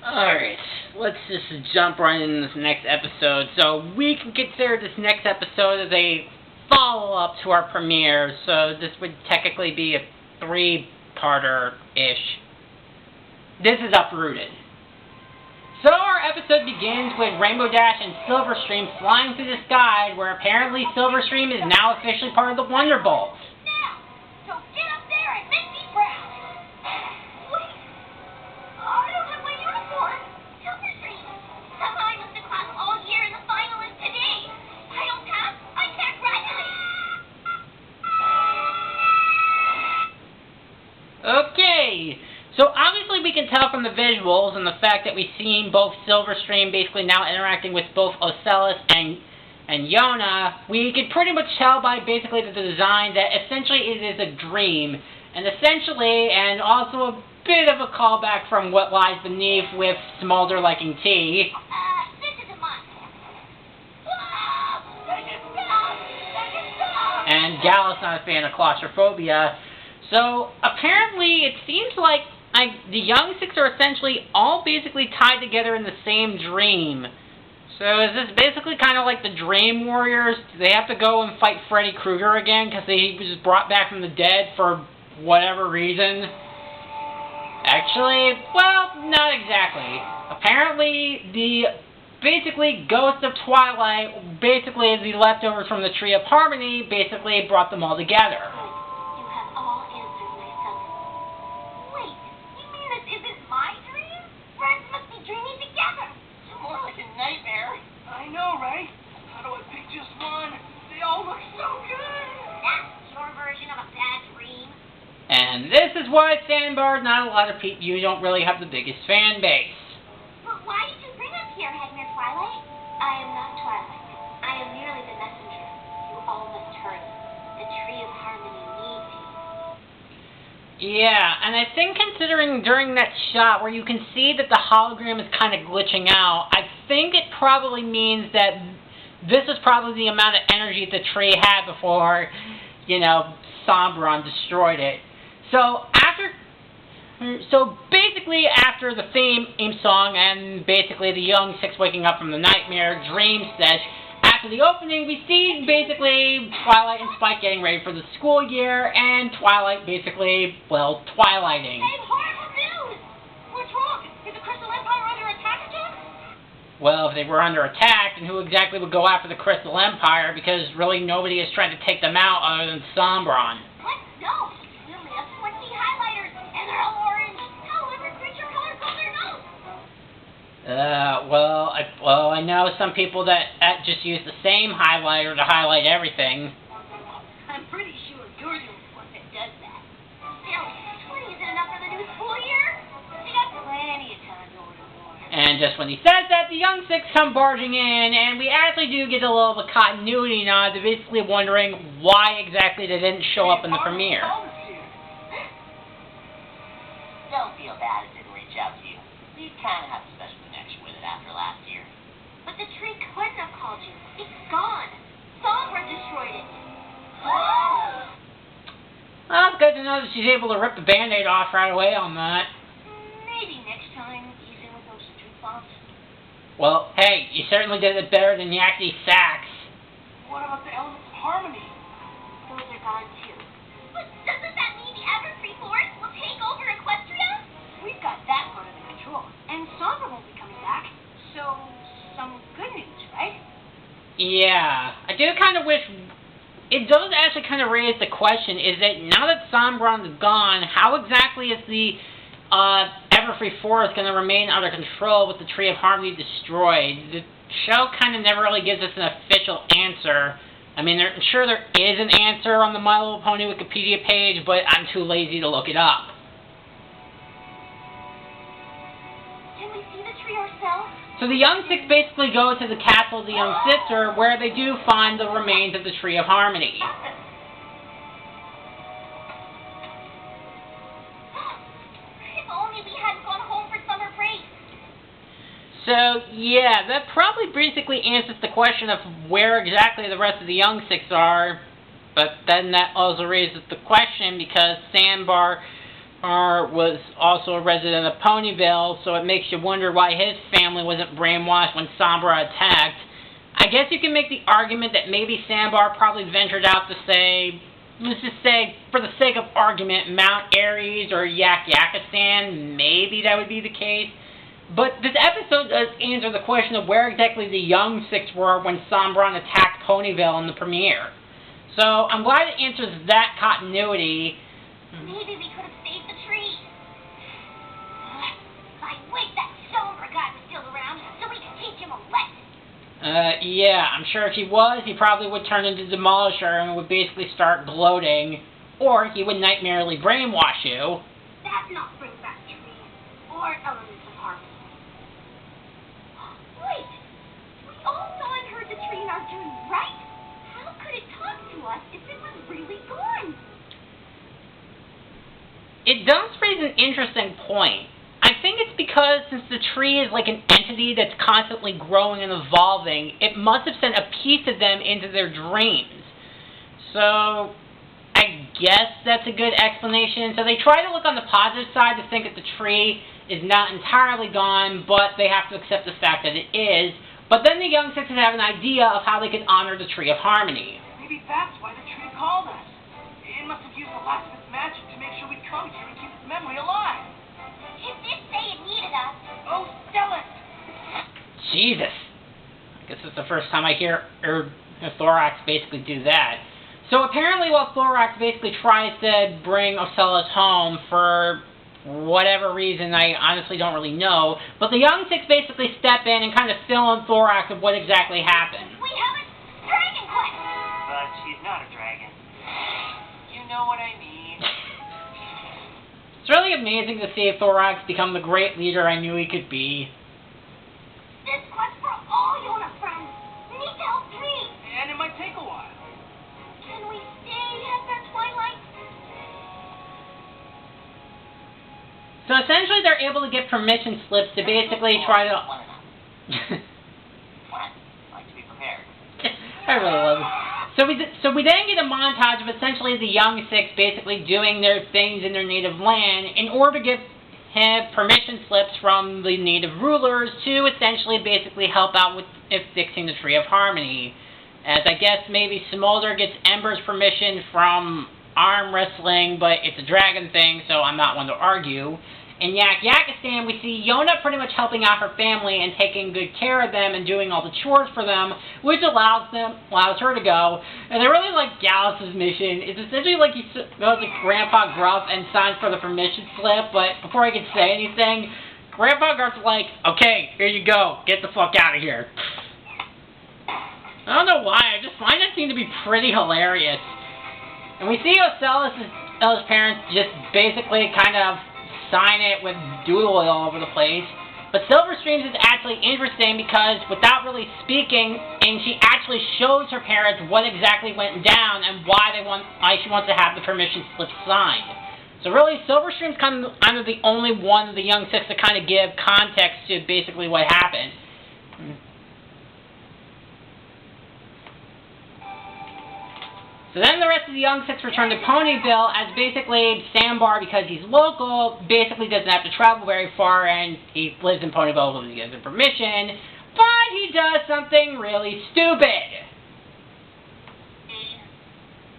Alright, let's just jump right into this next episode. So we can consider this next episode as a follow-up to our premiere, so this would technically be a three-parter-ish. This is Uprooted. So our episode begins with Rainbow Dash and Silverstream flying through the sky, where apparently Silverstream is now officially part of the Wonderbolt. Okay, so obviously we can tell from the visuals and the fact that we've seen both Silverstream basically now interacting with both Ocellus and Yona, we can pretty much tell by basically the design that essentially it is a dream. And essentially, and also a bit of a callback from What Lies Beneath with Smolder liking tea. This is a must. And Gallus not a fan of claustrophobia. So, apparently, it seems like the Young Six are essentially all basically tied together in the same dream. So, is this basically kind of like the Dream Warriors? Do they have to go and fight Freddy Krueger again because he was brought back from the dead for whatever reason? Actually, well, not exactly. Apparently, the basically Ghost of Twilight, basically the leftovers from the Tree of Harmony, basically brought them all together. I know, right? How do I pick just one? They all look so good! That's your version of a bad dream. And this is why Sandbar, not a lot of people, you don't really have the biggest fan base. But why did you bring us here, Headmere Twilight? I am not Twilight. I am merely the messenger. You all must hurry. The Tree of Harmony needs you. Yeah, and I think considering during that shot where you can see that the hologram is kind of glitching out, I think it probably means that this is probably the amount of energy the tree had before, Sombron destroyed it. So basically after the theme song and basically the Young Six waking up from the nightmare dream sesh, after the opening, we see basically Twilight and Spike getting ready for the school year, and Twilight basically, well, twilighting. Hey, horrible news! What's wrong? Is the Crystal Empire under attack again? Well, if they were under attack, then who exactly would go after the Crystal Empire? Because really nobody is trying to take them out other than Sombron. What? No! We only have 20 highlighters, and they're all orange. How every creature color got their nose? I know some people that just use the same highlighter to highlight everything. I'm pretty sure you're the only one that does that. Still, 20 isn't enough for the new school year. They got plenty of time to order more. And just when he says that, the Young Six come barging in, and we actually do get a little of a continuity nod to basically wondering why exactly they didn't show up in the premiere. Don't feel bad it didn't reach out to you. We kind of have a special connection with it after last year. But the tree couldn't have called you. It's gone. Sombra destroyed it. Well, it's good to know that she's able to rip the Band-Aid off right away on that. Maybe next time, ease in with those street thoughts. Well, hey, you certainly did it better than Yakety Sax. What about the elements of harmony? Those are gone too. But doesn't that mean the Everfree Force will take over Equestria? We've got that part under control. And Sombra won't be coming back. So, some good news, right? Yeah, I do kind of wish. It does actually kind of raise the question: is that now that Sombron's gone, how exactly is the Everfree Force going to remain under control with the Tree of Harmony destroyed? The show kind of never really gives us an official answer. I mean, I'm sure there is an answer on the My Little Pony Wikipedia page, but I'm too lazy to look it up. Can we see the tree ourselves? So the Young Six basically go to the castle of the Young Sister, where they do find the remains of the Tree of Harmony. If only we hadn't gone home for summer break. So, yeah, that probably basically answers the question of where exactly the rest of the Young Six are. But then that also raises the question, because Sandbar was also a resident of Ponyville, so it makes you wonder why his family wasn't brainwashed when Sombra attacked. I guess you can make the argument that maybe Sandbar probably ventured out to say, let's just say, for the sake of argument, Mount Ares or Yakistan. Maybe that would be the case. But this episode does answer the question of where exactly the Young Six were when Sombron attacked Ponyville in the premiere. So I'm glad it answers that continuity. Maybe we could have saved the tree. I wish that Sombra guy was still around so we could teach him a lesson. Yeah, I'm sure if he was, he probably would turn into Demolisher and would basically start gloating. Or he would nightmarily brainwash you. That's not bring back trees or elements of harmony. Wait! We all saw and heard the tree in our dream, right? How could it talk to us if it was really gone? It does raise an interesting point. I think it's because since the tree is like an entity that's constantly growing and evolving, it must have sent a piece of them into their dreams. So I guess that's a good explanation. So they try to look on the positive side to think that the tree is not entirely gone, but they have to accept the fact that it is. But then the Young Sixes have an idea of how they can honor the Tree of Harmony. Maybe that's why the tree called us. It must have used the last of its magic to make sure we come here and keep its memory alive. It did say it needed us. Oh, Stellan! Jesus. I guess it's the first time I hear Thorax basically do that. So apparently while Thorax basically tries to bring Ocellus home for whatever reason, I honestly don't really know, but the Young Six basically step in and kind of fill in Thorax of what exactly happened. We have a dragon quest! But she's not a dragon. You know what I mean. It's really amazing to see Thorax become the great leader I knew he could be. This quest for all Yona friends. We need to help Tree. And it might take a while. Can we stay at their twilight? So essentially they're able to get permission slips to basically try to... What? Like to be prepared. I really love it. So we then get a montage of essentially the Young Six basically doing their things in their native land in order to get permission slips from the native rulers to essentially basically help out with fixing the Tree of Harmony. As I guess maybe Smolder gets Ember's permission from arm wrestling, but it's a dragon thing, so I'm not one to argue. In Yakistan, we see Yona pretty much helping out her family and taking good care of them and doing all the chores for them, which allows her to go. And I really like Gallus' mission. It's essentially like he goes to Grandpa Gruff and signs for the permission slip, but before he can say anything, Grandpa Gruff's like, okay, here you go, get the fuck out of here. I don't know why, I just find that scene to be pretty hilarious. And we see Ocellus' parents just basically kind of sign it with doodle oil all over the place. But Silverstreams is actually interesting because without really speaking, and she actually shows her parents what exactly went down and why she wants to have the permission slip signed. So really, Silverstream's kind of the only one of the Young Six to kind of give context to basically what happened. So then the rest of the Young Six return to Ponyville as basically Sandbar, because he's local, basically doesn't have to travel very far and he lives in Ponyville because he gives him permission, but he does something really stupid.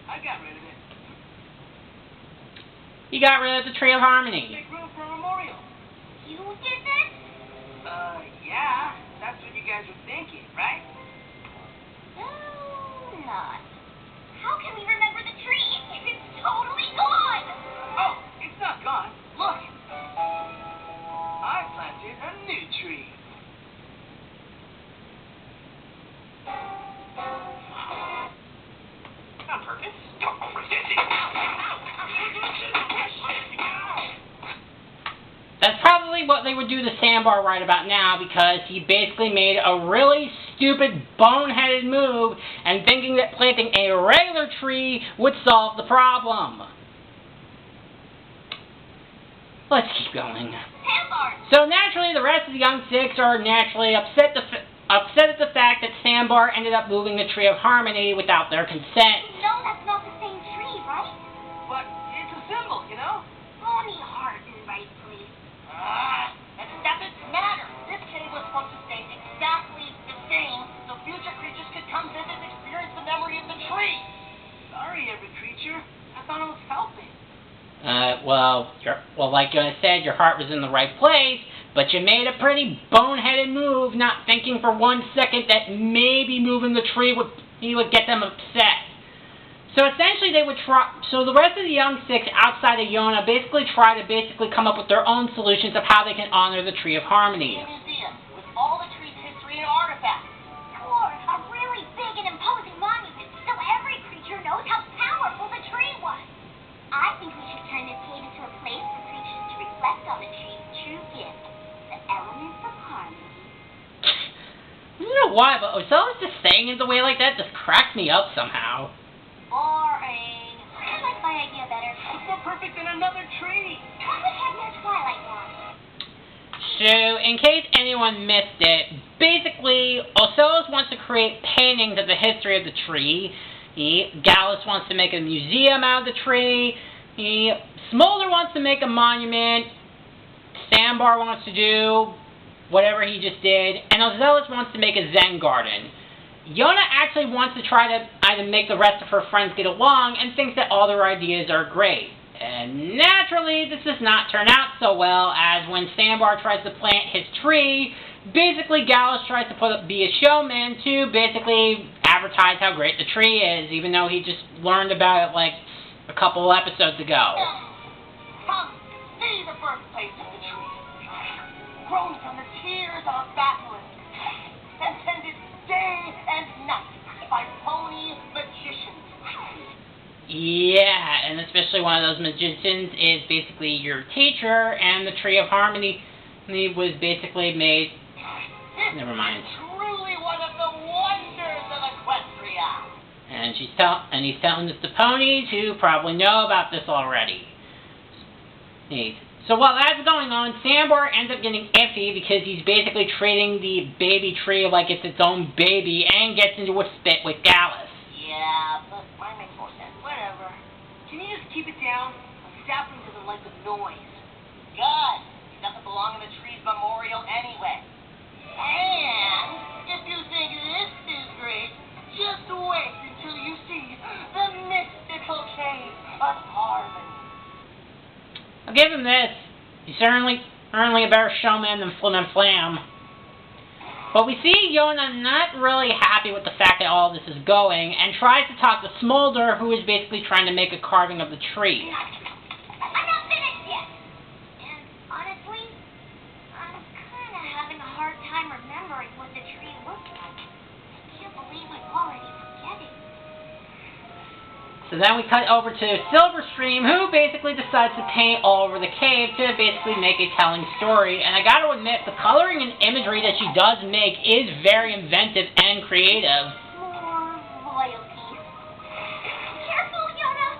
I got rid of it. He got rid of the Tree of Harmony. Make room for a memorial. You did this? Yeah. That's what you guys were thinking, right? No, not. How can we remember the tree if it's totally gone? Oh, it's not gone. Look. I planted a new tree. On purpose. That's probably what they would do to Sandbar right about now, because he basically made a really stupid, boneheaded move and thinking that planting a regular tree would solve the problem. Let's keep going. Sandbar! So naturally, the rest of the Young Six are naturally upset at the fact that Sandbar ended up moving the Tree of Harmony without their consent. No, that's not the same tree, right? But it's a symbol, you know? Only Well, like I said, your heart was in the right place, but you made a pretty boneheaded move, not thinking for 1 second that maybe moving the tree would get them upset. So essentially they would try, so the rest of the young six outside of Yona try to come up with their own solutions of how they can honor the Tree of Harmony. A museum with all the tree's history and artifacts. Or a really big and imposing monument so every creature knows how powerful the tree was. I think we should turn this cave into a place for creatures to reflect on the tree's true gift, the elements of harmony. I don't know why, but Ocella's just saying it the way like that just cracks me up somehow. Boring. I like my idea better. It's more perfect than another tree. Why would have no Twilight one? So, in case anyone missed it, basically, Ocella's wants to create paintings of the history of the tree. Gallus wants to make a museum out of the tree. Smolder wants to make a monument. Sambar wants to do whatever he just did. And Ozelis wants to make a Zen garden. Yona actually wants to try to either make the rest of her friends get along and thinks that all their ideas are great. And naturally, this does not turn out so well, as when Sambar tries to plant his tree, basically Gallus tries to be a showman to basically advertise how great the tree is, even though he just learned about it like a couple episodes ago. Come, see the birthplace of the tree. Grown from the tears of a basilisk, and tended day and night by pony magicians. Yeah, and especially one of those magicians is basically your teacher, and the Tree of Harmony was basically made... Never mind. Truly one of the wonders of Equestria. And he's telling this to ponies who probably know about this already. So while that's going on, Sambar ends up getting iffy because he's basically treating the baby tree like it's its own baby and gets into a spit with Gallus. Yeah, but mine makes more sense. Whatever. Can you just keep it down? A sapling doesn't like the noise. God, it doesn't belong in the tree's memorial anyway. And if you think this is great, just wait until you see the mystical cave of harmony. I'll give him this. He's certainly a better showman than Flim and Flam. But we see Yona not really happy with the fact that all this is going, and tries to talk to Smolder, who is basically trying to make a carving of the tree. I'm not finished yet. And honestly, I'm kind of having a hard time remembering what the tree looked like. I can't believe I'm already forgetting. So then we cut over to Silverstream, who basically decides to paint all over the cave to basically make a telling story. And I gotta admit, the coloring and imagery that she does make is very inventive and creative. More loyalty. Careful, Yona.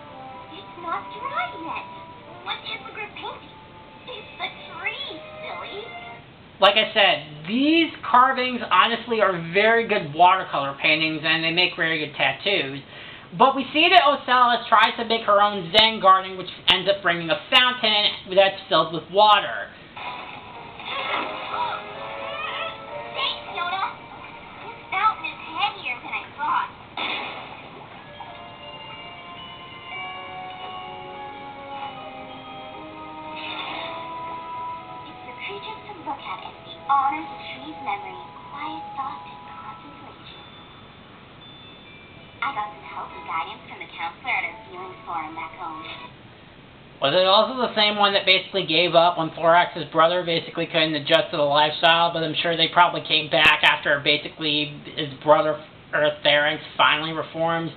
It's not dry yet. What is the grip painting? It's the tree, silly. Like I said, these carvings honestly are very good watercolor paintings, and they make very good tattoos. But we see that Ocella's tries to make her own Zen garden, which ends up bringing a fountain that's filled with water. Thanks, Yona. This fountain is heavier than I thought. It's for creatures to look at as they honor the tree's memory in quiet thought and contemplation. I got some help and guidance from the counselor at our feelings forum back home. Was it also the same one that basically gave up when Thorax's brother basically couldn't adjust to the lifestyle, but I'm sure they probably came back after basically his brother, Theranx, finally reformed?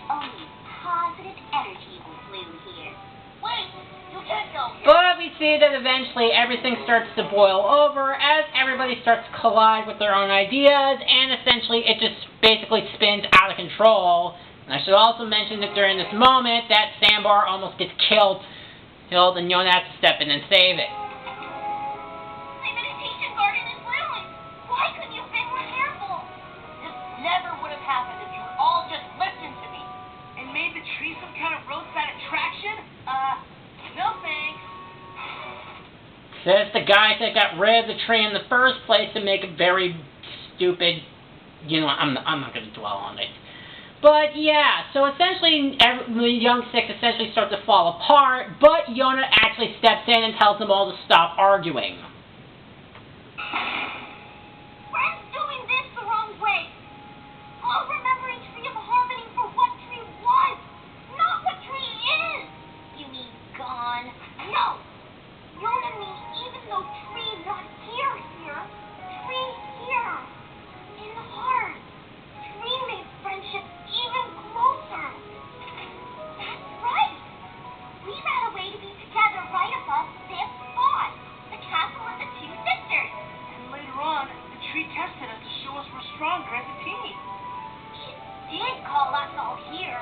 Only positive energy will bloom here. Wait, you can't go here. But we see that eventually everything starts to boil over as everybody starts to collide with their own ideas, and essentially it just basically spins out of control. And I should also mention that during this moment that Sambar almost gets killed, and Yona has to step in and save it. My meditation garden is ruined. Why couldn't you have been more careful? This never would have happened if you would all just listened to me. And made the tree some kind of roadside attraction? No thanks. Says the guys that got rid of the tree in the first place to make a very stupid... I'm not going to dwell on it. But yeah, so essentially the Young Six essentially start to fall apart, but Yona actually steps in and tells them all to stop arguing. Friends doing this the wrong way. I'll remember a tree of harmony for what tree was, not what tree is. You mean gone? No. Yona means even though tree not here, tree here. In the heart. Tree made friendship even closer. That's right. We ran away to be together right above this spot. The castle of the two sisters. And later on, the tree tested us to show us we're stronger as a team. It did call us all here.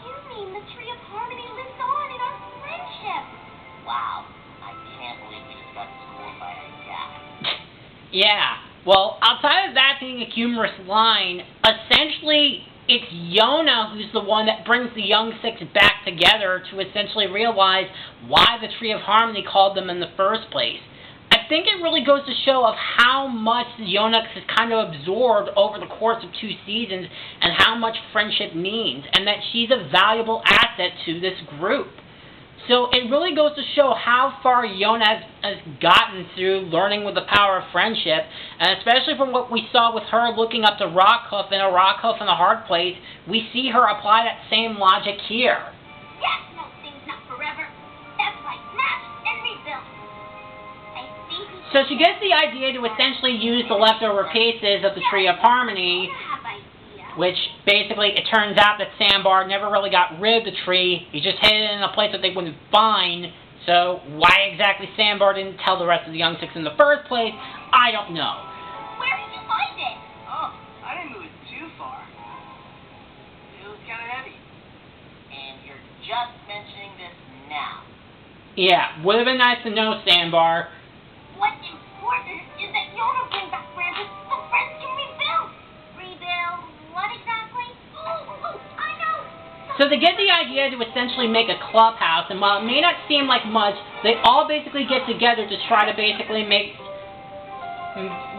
You mean the tree of harmony lives on in our friendship? Wow. I can't believe we just got schooled by a gap. Yeah, well, outside of that being a humorous line, essentially it's Yona who's the one that brings the Young Six back together to essentially realize why the Tree of Harmony called them in the first place. I think it really goes to show of how much Yona has kind of absorbed over the course of 2 seasons and how much friendship means, and that she's a valuable asset to this group. So it really goes to show how far Yona has gotten through learning with the power of friendship, and especially from what we saw with her looking up to Rockhoof in A Rockhoof in a Hard Place, we see her apply that same logic here. Yes, no thing's not forever. That's like smash and rebuild. I think we So she gets the idea to essentially use the leftover pieces of the Tree of Harmony, have idea. which basically it turns out that Sandbar never really got rid of the tree. He just hid it in a place that they wouldn't find. So why exactly Sandbar didn't tell the rest of the Young Six in the first place, I don't know. Where did you find it? Oh, I didn't move it too far. It was kind of heavy. And you're just mentioning this now. Yeah, would have been nice to know, Sandbar. What's important is that Yona bring back Francis so friends can rebuild. Rebuild what exactly? I know. So they get the idea to essentially make a clubhouse, and while it may not seem like much, they all basically get together to try to basically make...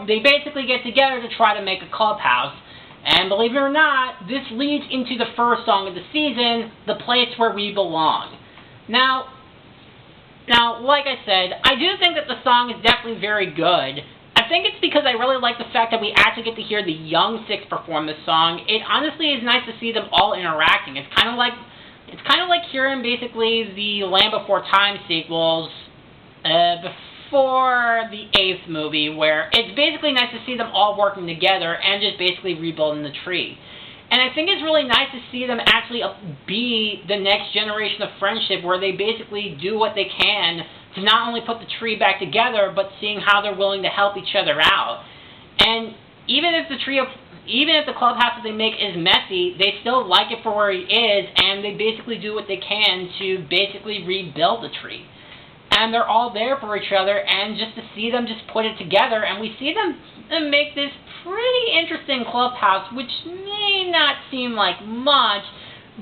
They basically get together to try to make a clubhouse. And believe it or not, this leads into the first song of the season, The Place Where We Belong. Now, like I said, I do think that the song is definitely very good. I think it's because I really like the fact that we actually get to hear the Young Six perform this song. It honestly is nice to see them all interacting. It's kind of like hearing basically the Land Before Time sequels before the 8th movie, where it's basically nice to see them all working together and just basically rebuilding the tree. And I think it's really nice to see them actually be the next generation of friendship, where they basically do what they can to not only put the tree back together, but seeing how they're willing to help each other out. And even if the clubhouse that they make is messy, they still like it for where it is, and they basically do what they can to basically rebuild the tree. And they're all there for each other, and just to see them just put it together, and we see them make this pretty interesting clubhouse, which may not seem like much,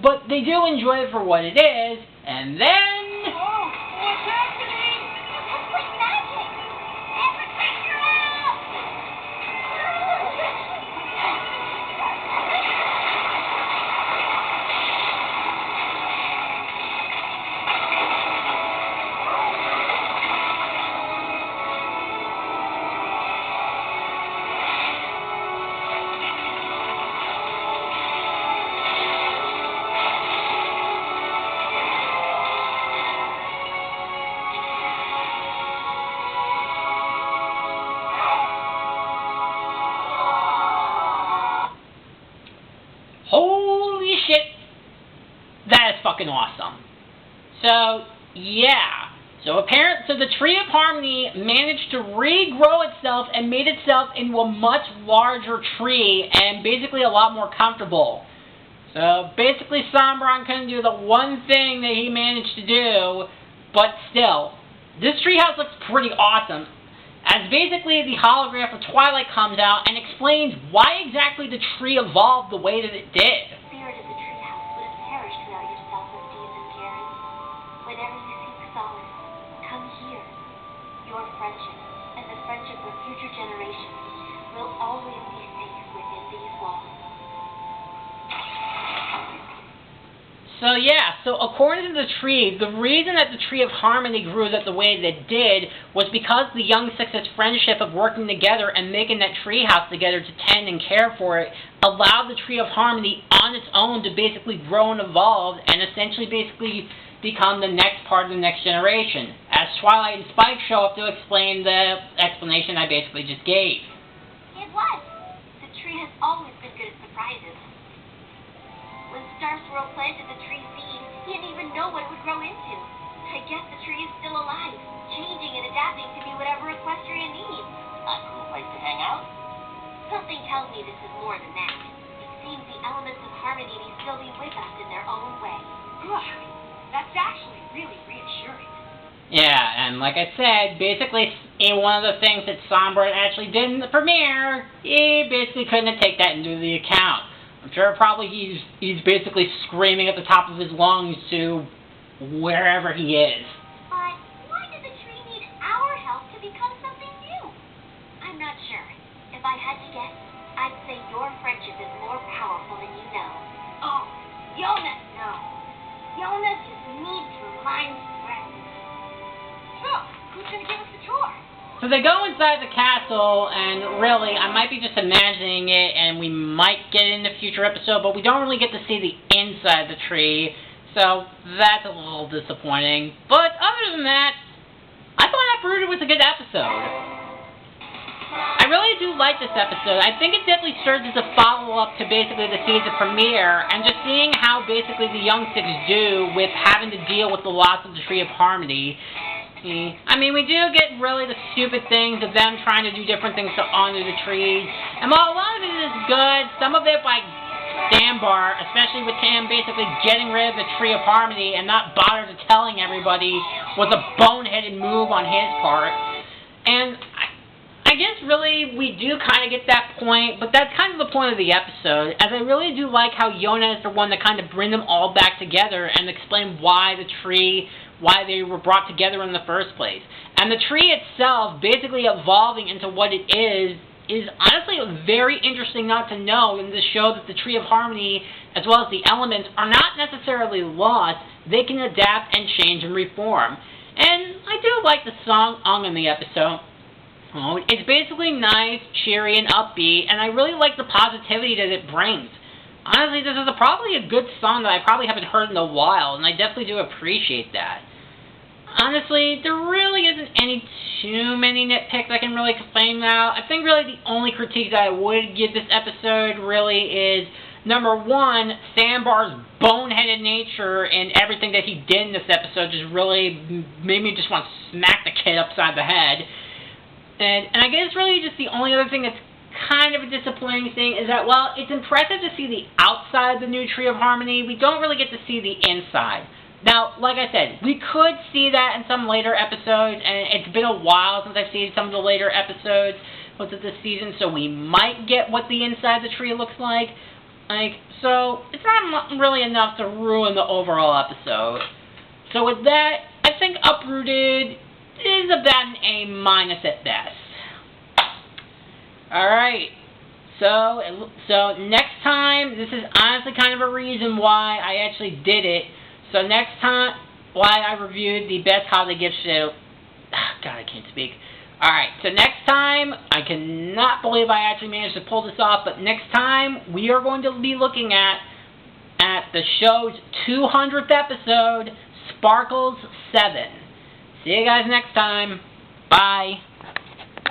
but they do enjoy it for what it is, and then... Oh, what's happening? It's like magic. Everything you're out. Holy shit, that is fucking awesome. So, yeah. So the Tree of Harmony managed to regrow itself and made itself into a much larger tree and basically a lot more comfortable. So basically Sombron couldn't do the one thing that he managed to do, but still, this treehouse looks pretty awesome. As basically the holograph of Twilight comes out and explains why exactly the tree evolved the way that it did. The spirit of the treehouse would have perished without your selfless deeds and caring. Whenever you seek solace, come here. Your friendship, and the friendship of future generations, will always be safe within these walls. So yeah, so according to the tree, the reason that the Tree of Harmony grew the way that it did was because the Young Six's friendship of working together and making that tree house together to tend and care for it allowed the Tree of Harmony on its own to basically grow and evolve and essentially basically become the next part of the next generation. As Twilight and Spike show up to explain the explanation I basically just gave. It was. The tree has always been good at surprises. When Star Swirl planted the tree seed, he didn't even know what it would grow into. I guess the tree is still alive, changing and adapting to be whatever Equestria needs. A cool place to hang out? Something tells me this is more than that. It seems the elements of harmony may still be with us in their own way. That's actually really reassuring. Yeah, and like I said, basically, one of the things that Sombra actually did in the premiere, he basically couldn't take that into the account. I'm sure probably he's basically screaming at the top of his lungs to wherever he is. But why did the tree need our help to become something new? I'm not sure. If I had to guess, I'd say your friendship is more powerful than you know. Oh, Jonas knows. Jonas just needs to remind friends. So, who's gonna give us the tour? So they go inside the castle, and really, I might be just imagining it, and we might get it in a future episode, but we don't really get to see the inside the tree, so that's a little disappointing. But other than that, I thought Uprooted was a good episode. I really do like this episode. I think it definitely serves as a follow-up to basically the season premiere, and just seeing how basically the Young Six do with having to deal with the loss of the Tree of Harmony. I mean, we do get really the stupid things of them trying to do different things to honor the trees. And while a lot of it is good, some of it by Sambar, especially with him basically getting rid of the Tree of Harmony and not bother to telling everybody, was a boneheaded move on his part. And I guess really we do kind of get that point, but that's kind of the point of the episode, as I really do like how Yona is the one to kind of bring them all back together and explain why they were brought together in the first place. And the tree itself basically evolving into what it is honestly very interesting not to know, and to show that the Tree of Harmony, as well as the elements, are not necessarily lost. They can adapt and change and reform. And I do like the song in the episode. It's basically nice, cheery, and upbeat, and I really like the positivity that it brings. Honestly, this is probably a good song that I probably haven't heard in a while, and I definitely do appreciate that. Honestly, there really isn't too many nitpicks I can really complain about. I think really the only critique that I would give this episode really is, number one, Sambar's boneheaded nature and everything that he did in this episode just really made me just want to smack the kid upside the head. And I guess really just the only other thing that's kind of a disappointing thing is that while it's impressive to see the outside of the new Tree of Harmony, we don't really get to see the inside. Now, like I said, we could see that in some later episodes, and it's been a while since I've seen some of the later episodes of this season, so we might get what the inside of the tree looks like. So it's not really enough to ruin the overall episode. So with that, I think Uprooted is about an A- at best. Alright, so next time, this is honestly kind of a reason why I actually did it. So next time, why I reviewed the best holiday gift show. God, I can't speak. Alright, so next time, I cannot believe I actually managed to pull this off, but next time, we are going to be looking at the show's 200th episode, Sparkles 7. See you guys next time. Bye.